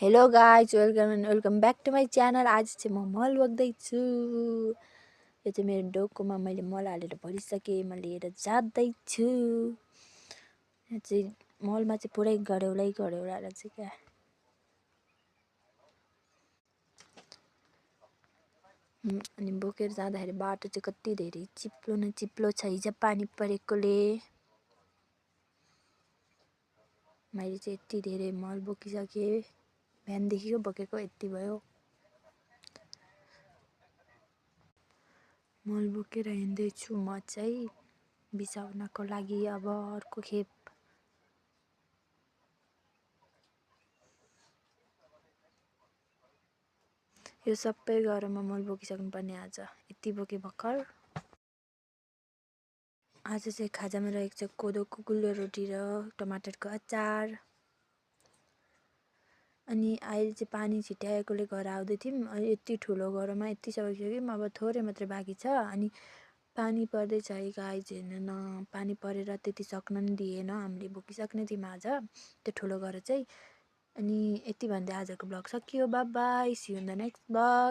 Hello guys, welcome back to my channel. आज चाहिँ म मल बोक्दैछु। यो चाहिँ मेरो डोकोमा मैले मल हालेर भरिसकेँ। म लिएर जाँदैछु। यहाँ चाहिँ मलमा चाहिँ पुरै गढेउलाएर चाहिँ क्या अनि बोकेर जाँदाखेरि बाटो चाहिँ कति धेरै चिप्लो न चिप्लो छ हिजो पानी परेकोले। मैले चाहिँ यति धेरै मल बोकिसकेँ। बिहानदेखिको बोकेको यति भयो। मल बोकेर हिँड्दैछु म चाहिँ बिसाउनको लागि अब अर्को खेप। यो सबै गरममा मल बोकिसक्नुपर्ने। आज यति बोके भर्खर। आज चाहिँ खाजामा रहेको छ कोदोको गुलियो रोटी र टमाटरको अचार। अनि अहिले चाहिँ पानी छिट्याएकोले घर आउँदै थियौँ। यति ठुलो गरममा यति सकिसक्यौँ। अब थोरै मात्रै बाँकी छ। अनि पानी पर्दैछ है गाइज, हेर्नु न। पानी परेर त्यति सक्न नि दिएन। हामीले बोकिसक्ने थियौँ आज त्यो ठुलो गरेर चाहिँ। अनि यति भन्दै आजको ब्लग सकियो। Bye bye, see you in the next blog.